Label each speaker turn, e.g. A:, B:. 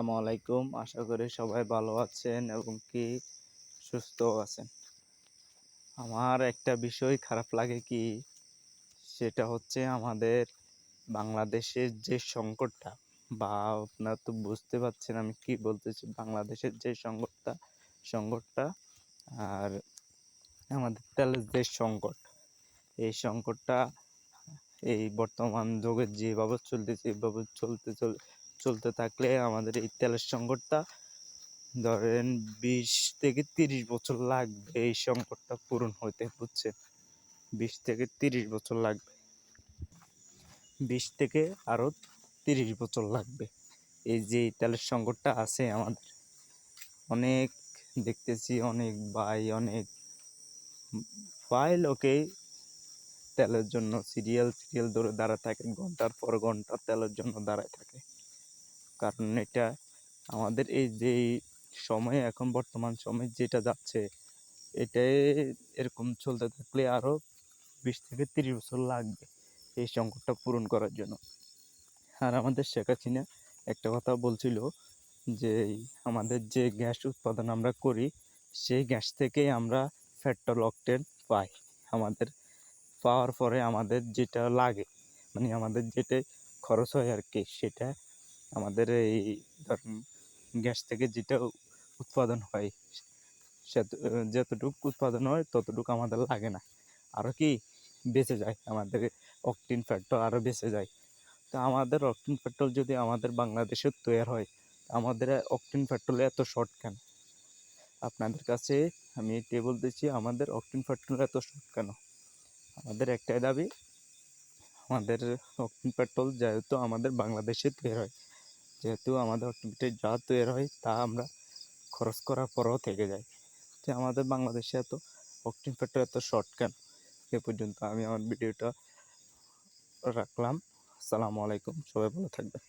A: আসসালামু আলাইকুম। আশা করি সবাই ভালো আছেন এবং কি সুস্থ আছেন। আমার একটা বিষয় খারাপ লাগে কি, সেটা হচ্ছে আমাদের বাংলাদেশের যে সংকটটা, বা আপনারা তো বুঝতে পারছেন আমি কি বলতেছি। বাংলাদেশের যে সংকটটা আর আমাদের তেলের যে সংকট, এই সংকটটা এই বর্তমান যুগে যেভাবে চলতেছে, এভাবে চলতে থাকলে আমাদের এই তেলের সংকটটা ধরেন 20 থেকে 30 বছর লাগবে এই সংকটটা পূরণ হইতে, বুঝছেন? 20 থেকে 30 বছর লাগবে, 20 থেকে আরো 30 বছর লাগবে। এই যে তেলের সংকটটা আছে আমাদের, অনেক দেখতেছি অনেক ভাই লোকেই তেলের জন্য সিরিয়াল ধরে দাঁড়ায় থাকে, ঘন্টার পর ঘন্টা তেলের জন্য দাঁড়ায় থাকে। কারণ এটা আমাদের এই যে সময়ে, এখন বর্তমান সময় যেটা যাচ্ছে, এটাই এরকম চলতে থাকলে আরো 20 থেকে 30 বছর লাগবে এই সংকটটা পূরণ করার জন্য। আর আমাদের শেখ হাসিনা একটা কথা বলছিল যে আমাদের যে গ্যাস উৎপাদন আমরা করি, সেই গ্যাস থেকেই আমরা পেট্রোল অকটেন পাই। আমাদের পাওয়ার পরে আমাদের যেটা লাগে, মানে আমাদের যেটা খরচ হয় আর কি, সেটা আমাদের এই ধরেন গ্যাস থেকে যেটা উৎপাদন হয়, যতটুকু উৎপাদন হয় ততটুকু আমাদের লাগে না, আরও কি বেঁচে যায়, আমাদের অকটেন পেট্রোল আরও বেঁচে যায়। তো আমাদের অকটেন পেট্রোল যদি আমাদের বাংলাদেশে তৈরি হয়, আমাদের অকটেন পেট্রোলে এত শর্ট কেন? আপনাদের কাছে আমি এটাই বলতেছি, আমাদের অকটেন পেট্রোল এত শর্ট কেন? আমাদের একটাই দাবি, আমাদের অকটেন পেট্রোল যেহেতু আমাদের বাংলাদেশে তৈরি হয়, যেহেতু আমাদের অকটেন পেট্রোল যা তৈরি হয় তা আমরা খরচ করার পরেও থেকে যায়, যে আমাদের বাংলাদেশে এত অকটেন পেট্রোল এত শর্ট কেন? এ পর্যন্ত আমি আমার ভিডিওটা রাখলাম। আসসালামু আলাইকুম, সবাই ভালো থাকবেন।